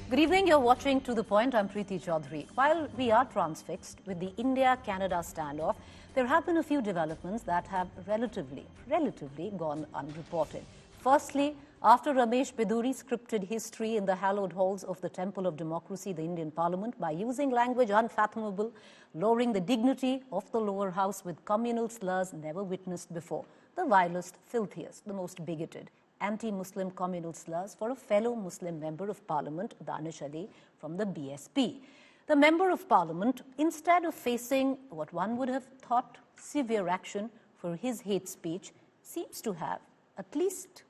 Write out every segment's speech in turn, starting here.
Good evening, you're watching To The Point. I'm Preeti Chaudhary. While we are transfixed with the India-Canada standoff, there have been a few developments that have relatively gone unreported. Firstly, after Ramesh Bidhuri scripted history in the hallowed halls of the Temple of Democracy, the Indian Parliament, by using language unfathomable, lowering the dignity of the lower house with communal slurs never witnessed before, the vilest, filthiest, the most bigoted, anti-Muslim communal slurs for a fellow Muslim member of Parliament, Danish Ali, from the BSP. The Member of Parliament, instead of facing what one would have thought severe action for his hate speech, seems to have, at least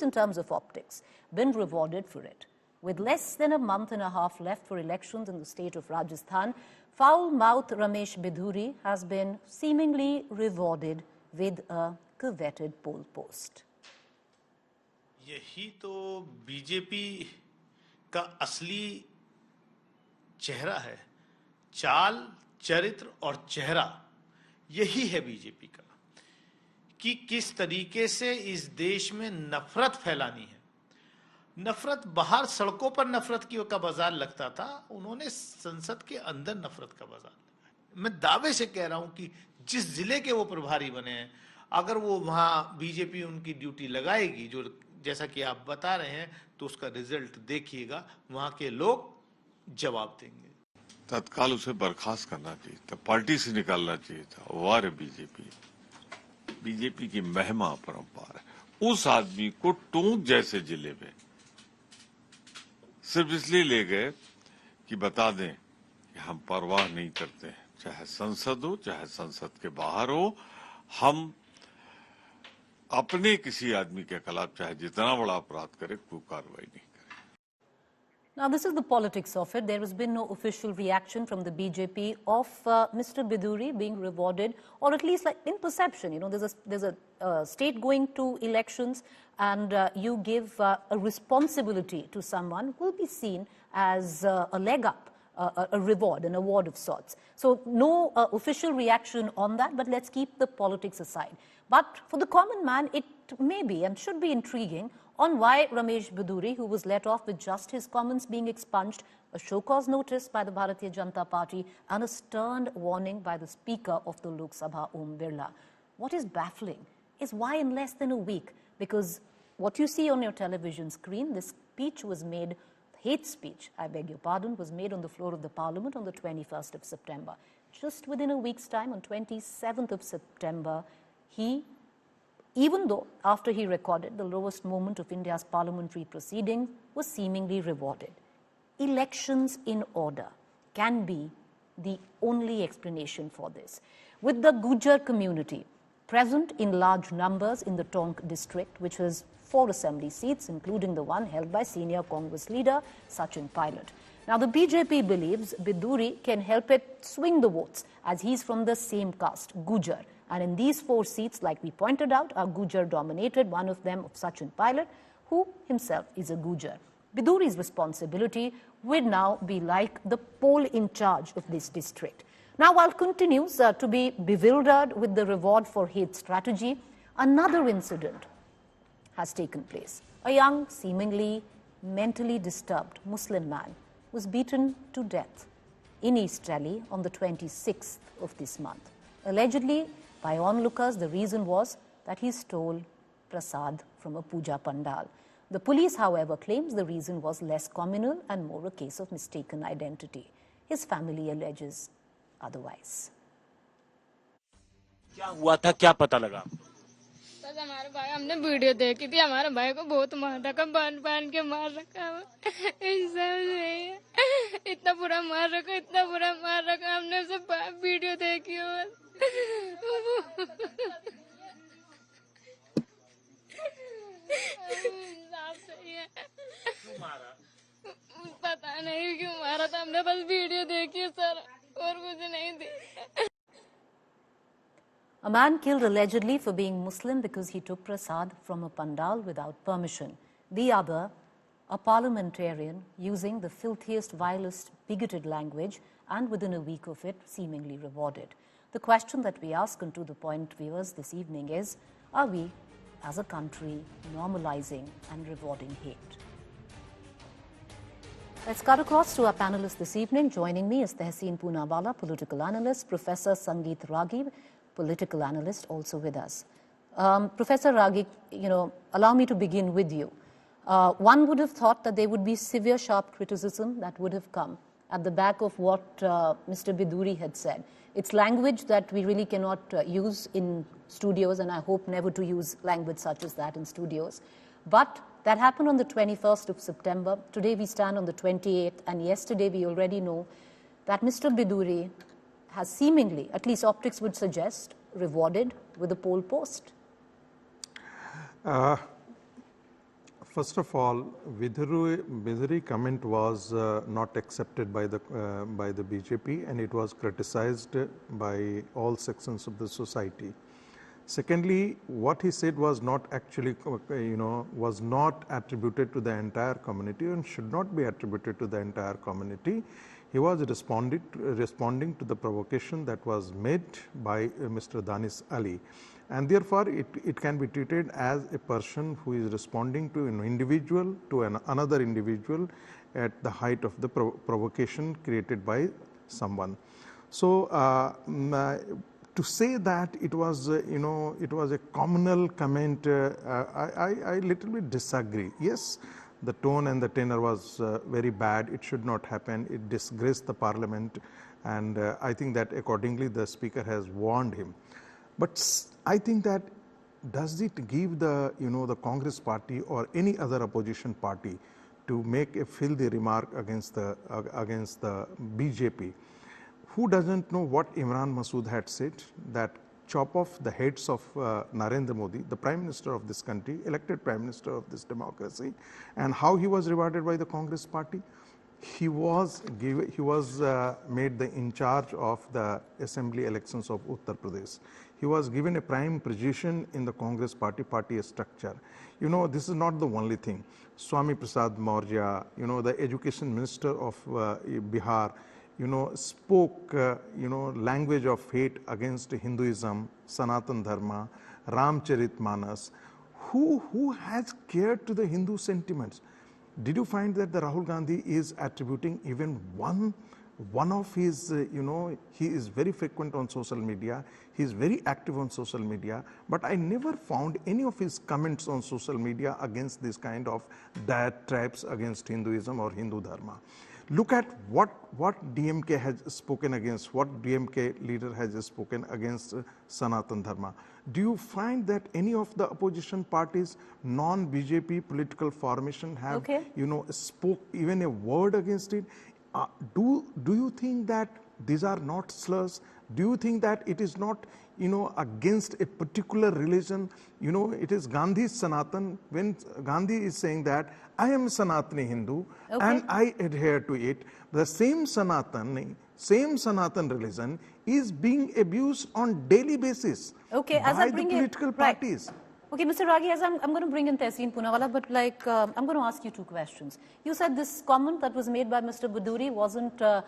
in terms of optics, been rewarded for it. With less than a month and a half left for elections in the state of Rajasthan, foul-mouthed Ramesh Bidhuri has been seemingly rewarded with a coveted poll post. यही तो BJP का असली चेहरा है। चाल, चरित्र और चेहरा यही है बीजेपी का कि किस तरीके से इस देश में नफरत फैलानी है। नफरत बाहर सड़कों पर नफरत का बाजार लगता था, उन्होंने संसद के अंदर नफरत का बाजार लगाया। मैं दावे से कह रहा हूं कि जिस जिले के वो प्रभारी बने हैं, अगर वो वहां बीजेपी उनकी ड्यूटी लगाएगी, जो जैसा कि आप बता रहे हैं, तो उसका रिजल्ट देखिएगा, वहां के लोग जवाब देंगे। तत्काल उसे बर्खास्त करना चाहिए था, पार्टी से निकालना चाहिए था। वार बीजेपी की महिमा परंपरा है। उस आदमी को टोंक जैसे जिले में सिर्फ इसलिए ले गए कि बता दें कि हम परवाह नहीं करते हैं, चाहे संसद हो चाहे संसद के बाहर हो, हम अपने किसी आदमी के खिलाफ चाहे जितना बड़ा अपराध करे, कोई कार्रवाई नहीं करे। Now, this is the politics of it. There has been no official reaction from the BJP of Mr. Bidhuri being rewarded, or at least like in perception. You know, there's a state going to elections, and you give a responsibility to someone who will be seen as a leg up, a reward, an award of sorts. So no official reaction on that, but let's keep the politics aside. But for the common man, it may be and should be intriguing on why Ramesh Bidhuri, who was let off with just his comments being expunged, a show-cause notice by the Bharatiya Janata Party, and a stern warning by the Speaker of the Lok Sabha, Om Birla. What is baffling is why in less than a week, because what you see on your television screen, this speech was made, hate speech, I beg your pardon, was made on the floor of the Parliament on the 21st of September. Just within a week's time, on 27th of September, even though after he recorded the lowest moment of India's parliamentary proceedings, was seemingly rewarded. Elections in order can be the only explanation for this. With the Gujar community present in large numbers in the Tonk district, which has 4 assembly seats, including the one held by senior Congress leader Sachin Pilot. Now, the BJP believes Bidhuri can help it swing the votes, as he's from the same caste, Gujar. And in these 4 seats, like we pointed out, are Gujar-dominated, one of them of Sachin Pilot, who himself is a Gujar. Bidhuri's responsibility would now be like the pole in charge of this district. Now, while continues to be bewildered with the reward for hate strategy, another incident has taken place. A young, seemingly mentally disturbed Muslim man was beaten to death in East Delhi on the 26th of this month. Allegedly, by onlookers, the reason was that he stole Prasad from a puja pandal. The police, however, claims the reason was less communal and more a case of mistaken identity. His family alleges otherwise. क्या हुआ था, क्या पता लगा? बस हमारे भाई, हमने वीडियो देखी थी, हमारे भाई को बहुत मार रखा, बांध के मार रखा। इतना बुरा मार रखा, हमने सब वीडियो देखी है। क्यों मारा? पता नहीं क्यों मारा था, हमने बस वीडियो देखी है सर, और कुछ नहीं थी। A man killed allegedly for being Muslim because he took Prasad from a pandal without permission. The other, a parliamentarian using the filthiest, vilest, bigoted language, and within a week of it, seemingly rewarded. The question that we ask on To The Point viewers this evening is, are we, as a country, normalizing and rewarding hate? Let's cut across to our panelists this evening. Joining me is Tehseen Poonawala, political analyst, Professor Sangeet Ragi, political analyst, also with us. Professor Ragi, allow me to begin with you. One would have thought that there would be severe, sharp criticism that would have come at the back of what Mr. Bidhuri had said. It's language that we really cannot use in studios, and I hope never to use language such as that in studios. But that happened on the 21st of September. Today we stand on the 28th, and yesterday we already know that Mr. Bidhuri has seemingly, at least optics would suggest, rewarded with a poll post. First of all, Bidhuri comment was not accepted by the BJP, and it was criticized by all sections of the society. Secondly, what he said was not actually, was not attributed to the entire community and should not be attributed to the entire community. He was responding to the provocation that was made by Mr. Danish Ali. And therefore, it can be treated as a person who is responding to an individual, to another individual at the height of the provocation created by someone. So, to say that it was, it was a communal comment, I little bit disagree. Yes, the tone and the tenor was very bad. It should not happen. It disgraced the parliament, and I think that accordingly the speaker has warned him. But I think that does it give the, the Congress party or any other opposition party to make a filthy remark against the BJP? Who doesn't know what Imran Masood had said, that chop off the heads of Narendra Modi, the Prime Minister of this country, elected Prime Minister of this democracy, and how he was rewarded by the Congress party? He was made the in charge of the assembly elections of Uttar Pradesh. He was given a prime position in the Congress party structure. This is not the only thing. Swami Prasad Maurya, the education minister of Bihar, spoke, language of hate against Hinduism, Sanatan Dharma, Ramcharitmanas. Who has cared to the Hindu sentiments? Did you find that the Rahul Gandhi is attributing even one of his, he is very frequent on social media, he is very active on social media, but I never found any of his comments on social media against this kind of diatribes against Hinduism or Hindu Dharma. Look at what DMK has spoken against, what DMK leader has spoken against Sanatan Dharma. Do you find that any of the opposition parties, non-BJP political formation have, spoke even a word against it? Do you think that these are not slurs? Do you think that it is not, against a particular religion? It is Gandhi's Sanatan. When Gandhi is saying that, I am Sanatani Hindu and I adhere to it, the same Sanatan religion is being abused on daily basis by the political parties. Okay, Mr. Ragi, as I'm going to bring in Tehseen Poonawala, but I'm going to ask you two questions. You said this comment that was made by Mr. Bidhuri wasn't a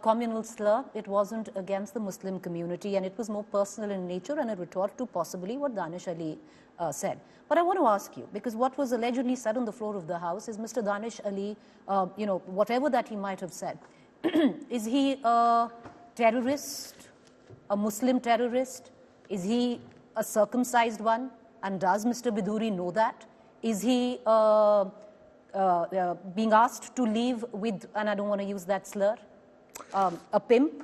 communal slur, it wasn't against the Muslim community, and it was more personal in nature and a retort to possibly what Danish Ali said. But I want to ask you, because what was allegedly said on the floor of the House is Mr. Danish Ali, whatever that he might have said, is he a terrorist, a Muslim terrorist? Is he a circumcised one? And does Mr. Bidhuri know that? Is he being asked to leave with, and I don't want to use that slur, a pimp?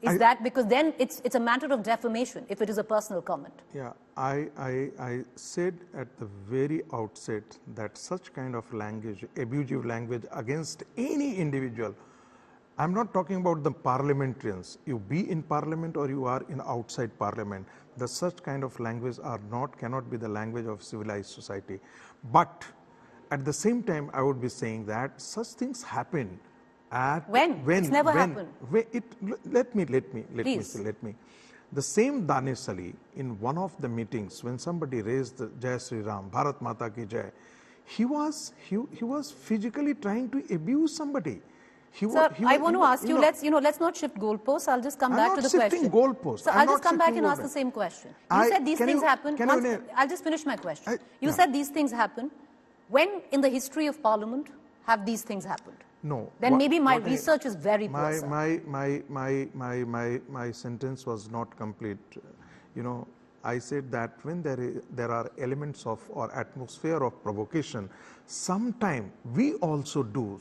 Is that because then it's a matter of defamation if it is a personal comment? Yeah, I said at the very outset that such kind of language, abusive language against any individual, I'm not talking about the parliamentarians. You be in parliament or you are in outside parliament. The such kind of language cannot be the language of civilized society. But at the same time, I would be saying that such things happen. It's never happened. Let me. The same Danish Ali, in one of the meetings, when somebody raised Jai Sri Ram, Bharat Mata ki Jai, he was physically trying to abuse somebody. I want to ask you, let's not shift goalposts. I'll just come back to the question. I'm not shifting goalposts. So I'll just come back and ask the same question. You said these things happen. I'll just finish my question. You said these things happen. When in the history of Parliament have these things happened? No. Then maybe my what research is very poor, my, sir. my sentence was not complete. You know, I said that when there are elements of or atmosphere of provocation, sometime we also do.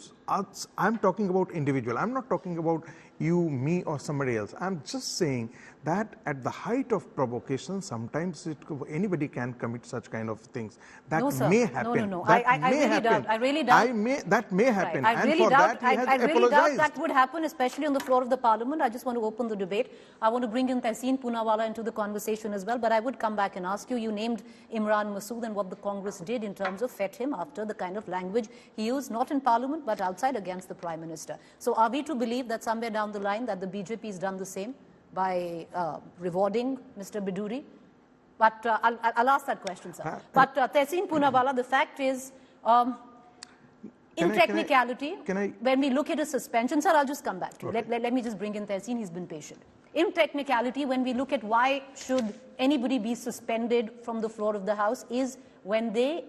I'm talking about individual. I'm not talking about you, me, or somebody else. I'm just saying that at the height of provocation, sometimes anybody can commit such kind of things. That No, sir. may happen. No. That I may really happen. doubt. I really doubt. That may happen. Right. And for that, he has I really doubt apologized. that would happen, especially on the floor of the parliament. I just want to open the debate. I want to bring in Tehseen Poonawalla into the conversation as well, but I would come back and ask you, you named Imran Masood and what the Congress did in terms of fed him after the kind of language he used, not in parliament, but outside against the Prime Minister. So are we to believe that somewhere down the line that the BJP has done the same by rewarding Mr. Bidhuri? But I'll ask that question, sir. But Tehseen Poonawalla, the fact is, in technicality, when we look at a suspension, sir, I'll just come back to you. Okay. Let me just bring in Tehseen, he's been patient. In technicality, when we look at why should anybody be suspended from the floor of the House is when they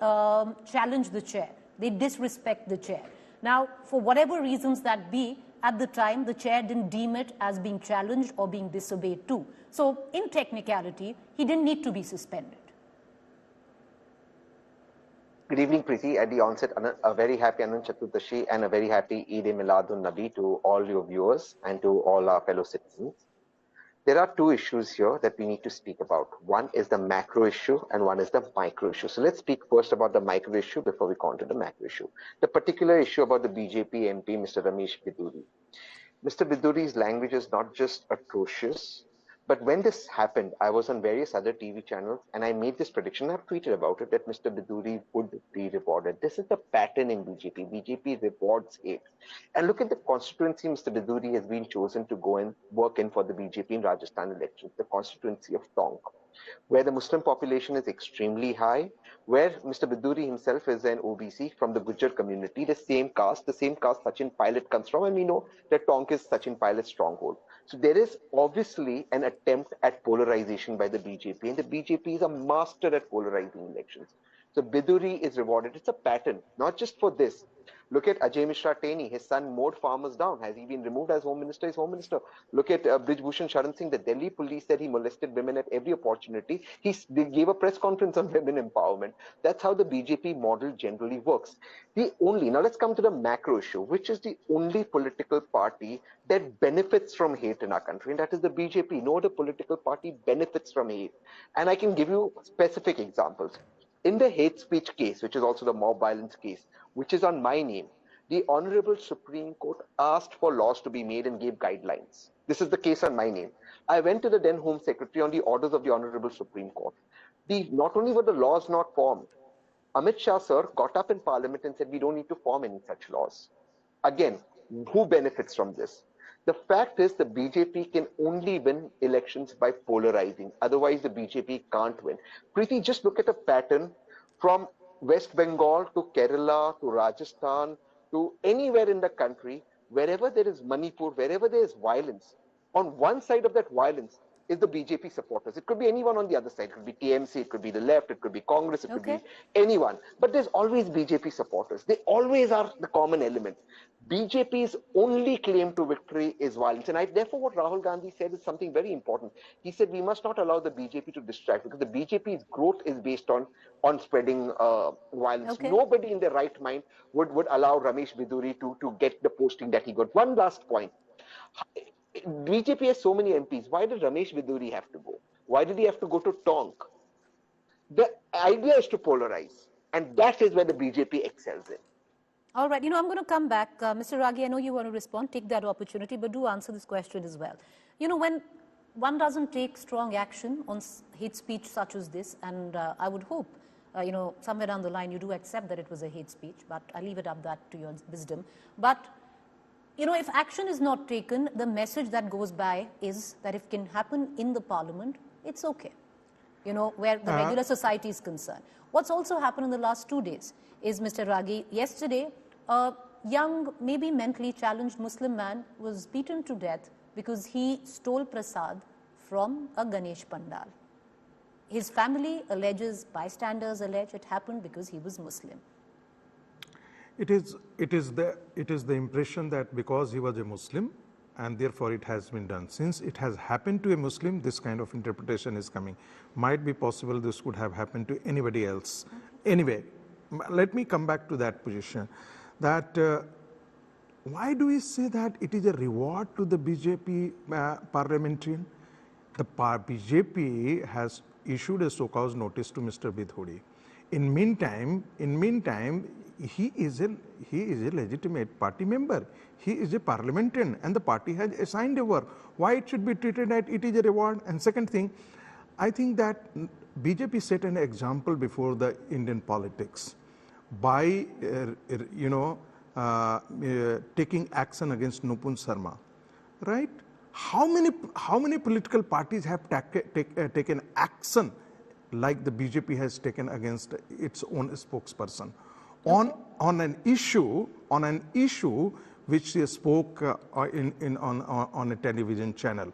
challenge the chair, they disrespect the chair. Now, for whatever reasons that be, at the time, the chair didn't deem it as being challenged or being disobeyed too. So, in technicality, he didn't need to be suspended. Good evening, Preeti. At the onset, a very happy Anand Chaturdashi and a very happy Eid-e-Miladun Nabi to all your viewers and to all our fellow citizens. There are two issues here that we need to speak about. One is the macro issue and one is the micro issue. So let's speak first about the micro issue before we go on to the macro issue. The particular issue about the BJP MP, Mr. Ramesh Bidhuri. Mr. Bidhuri's language is not just atrocious, but when this happened, I was on various other TV channels and I made this prediction. I've tweeted about it that Mr. Bidhuri would be rewarded. This is the pattern in BJP. BJP rewards hate. And look at the constituency Mr. Bidhuri has been chosen to go and work in for the BJP in Rajasthan elections, the constituency of Tonk, where the Muslim population is extremely high, where Mr. Bidhuri himself is an OBC from the Gujar community, the same caste Sachin Pilot comes from, and we know that Tonk is Sachin Pilot's stronghold. So there is obviously an attempt at polarization by the BJP, and the BJP is a master at polarizing elections. So Bidhuri is rewarded. It's a pattern, not just for this. Look at Ajay Mishra Teni, his son mowed farmers down. Has he been removed as Home Minister? He's Home Minister. Look at Brij Bhushan Sharan Singh. The Delhi police said he molested women at every opportunity. They gave a press conference on women empowerment. That's how the BJP model generally works. Now let's come to the macro issue, which is the only political party that benefits from hate in our country, and that is the BJP. No other political party benefits from hate. And I can give you specific examples. In the hate speech case, which is also the mob violence case, which is on my name, the Honorable Supreme Court asked for laws to be made and gave guidelines. This is the case on my name. I went to the then Home Secretary on the orders of the Honorable Supreme Court. Not only were the laws not formed, Amit Shah sir got up in Parliament and said we don't need to form any such laws. Again, who benefits from this? The fact is the BJP can only win elections by polarizing. Otherwise, the BJP can't win. Preeti, just look at a pattern from West Bengal to Kerala to Rajasthan to anywhere in the country, wherever there is Manipur, wherever there is violence, on one side of that violence is the BJP supporters. It could be anyone on the other side. It could be TMC, it could be the left, it could be Congress, it could be anyone. But there's always BJP supporters. They always are the common element. BJP's only claim to victory is violence. And therefore, what Rahul Gandhi said is something very important. He said we must not allow the BJP to distract because the BJP's growth is based on spreading violence. Nobody in their right mind would allow Ramesh Bidhuri to get the posting that he got. One last point. BJP has so many MPs. Why did Ramesh Bidhuri have to go? Why did he have to go to Tonk? The idea is to polarize. And that is where the BJP excels in. All right, I'm going to come back. Mr. Ragi, I know you want to respond. Take that opportunity, but do answer this question as well. When one doesn't take strong action on hate speech such as this, and I would hope, somewhere down the line you do accept that it was a hate speech, but I leave it up that to your wisdom. But, if action is not taken, the message that goes by is that if it can happen in the parliament, it's okay, where the regular society is concerned. What's also happened in the last 2 days is, Mr. Ragi, yesterday, a young, maybe mentally challenged Muslim man was beaten to death because he stole Prasad from a Ganesh Pandal. His family alleges, bystanders allege it happened because he was Muslim. It is the impression that because he was a Muslim, and therefore it has been done. Since it has happened to a Muslim, this kind of interpretation is coming. Might be possible this could have happened to anybody else. Anyway, let me come back to that position. That why do we say that it is a reward to the BJP parliamentarian? The BJP has issued a so-called notice to Mr. Bidhui. In meantime, he is a legitimate party member. He is a parliamentarian, and the party has assigned a work. Why it should be treated as it is a reward? And second thing, I think that BJP set an example before the Indian politics by taking action against Nupun Sharma, right? How many political parties have taken action like the BJP has taken against its own spokesperson on an issue which they spoke on a television channel?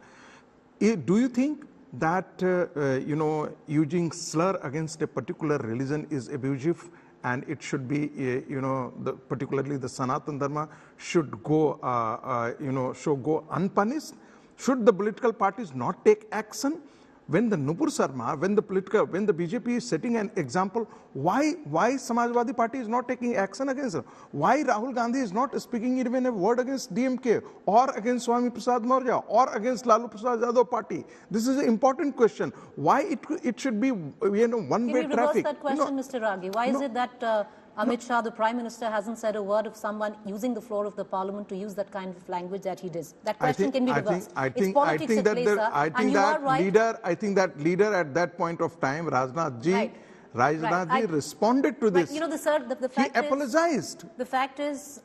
Do you think that using slur against a particular religion is abusive, and it should be particularly the Sanatan Dharma should go go unpunished? Should the political parties not take action? When the Nupur Sharma, when the BJP is setting an example, why Samajwadi Party is not taking action against her? Why Rahul Gandhi is not speaking even a word against DMK or against Swami Prasad Maurya or against Lalu Prasad Yadav Party? This is an important question. Why it should be one-way traffic? Can we reverse that question, Mr. Ragi? Why is it that Amit Shah, the Prime Minister, hasn't said a word of someone using the floor of the Parliament to use that kind of language that he does? That question can be reversed. I think that leader at that point of time, Rajnath Ji, responded to this. But, you know, the fact he apologized. The fact is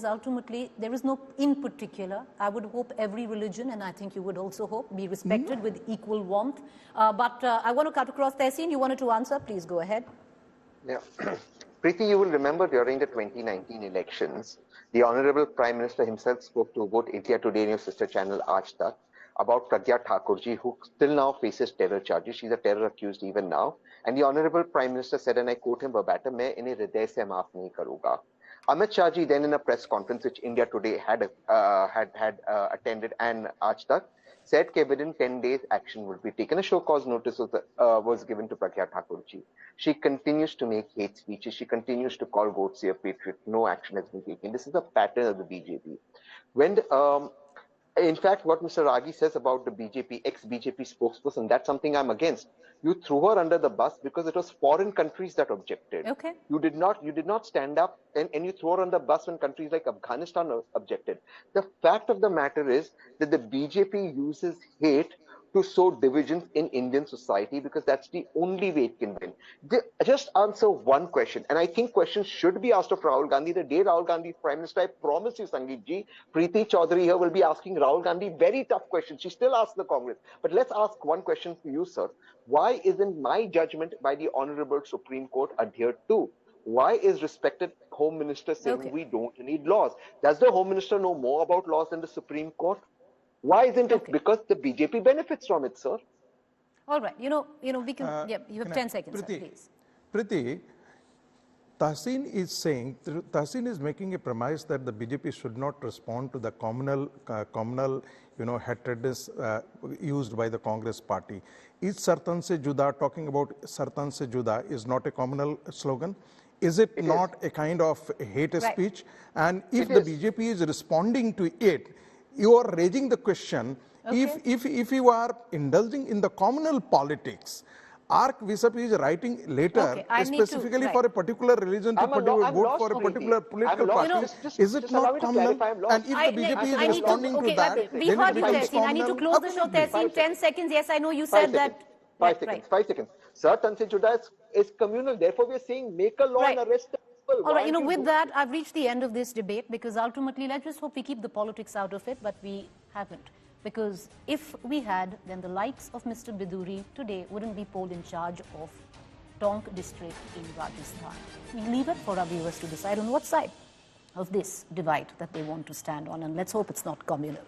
ultimately there is no in particular. I would hope every religion, and I think you would also hope, be respected with equal warmth. But I want to cut across. Tehseen, you wanted to answer? Please go ahead. Yeah. Preeti, you will remember during the 2019 elections, the Honorable Prime Minister himself spoke to both India Today and your sister channel Aaj Tak about Pragya Thakurji, who still now faces terror charges. She's a terror accused even now. And the Honorable Prime Minister said, and I quote him verbatim, "Main inhe hriday se maaf nahi karunga." Amit Shah ji then in a press conference which India Today had attended and Aaj Tak said that within 10 days action would be taken. A show cause notice was given to Pragya Thakurji. She continues to make hate speeches. She continues to call Godse a patriot. No action has been taken. This is a pattern of the BJP. In fact, what Mr. Ragi says about the BJP, ex-BJP spokesperson, that's something I'm against. You threw her under the bus because it was foreign countries that objected. Okay. You did not stand up and you throw her on the bus when countries like Afghanistan objected. The fact of the matter is that the BJP uses hate to sow divisions in Indian society because that's the only way it can win. Just answer one question, and I think questions should be asked of Rahul Gandhi. The day Rahul Gandhi is Prime Minister, I promise you, Sangeet ji, Preeti Chaudhary here will be asking Rahul Gandhi very tough questions. She still asks the Congress. But let's ask one question for you, sir. Why isn't my judgment by the Honorable Supreme Court adhered to? Why is respected Home Minister saying we don't need laws? Does the Home Minister know more about laws than the Supreme Court? Why isn't it? Because the BJP benefits from it, sir. All right. You know, we can, you have 10 seconds, Preeti, sir, please. Preeti, Tehseen is making a premise that the BJP should not respond to the communal hatredness used by the Congress party. Is Sartan se juda, talking about Sartan se juda, is not a communal slogan? Is it not a kind of hate speech? And if the BJP is responding to it, you are raising the question, if you are indulging in the communal politics, ARC Visap is writing later specifically for a particular religion to vote for a particular political party. Is it not communal? And if the BJP is responding to that, then it becomes communal. I need to close the show, Tehseen. 10 seconds. Yes, I know you said that. 5 seconds. Sir, Tanse Juda is communal. Therefore, we are saying make a law and arrest them. All right, with that, I've reached the end of this debate because ultimately, let's just hope we keep the politics out of it, but we haven't. Because if we had, then the likes of Mr. Bidhuri today wouldn't be polled in charge of Tonk district in Rajasthan. We leave it for our viewers to decide on what side of this divide that they want to stand on, and let's hope it's not communal.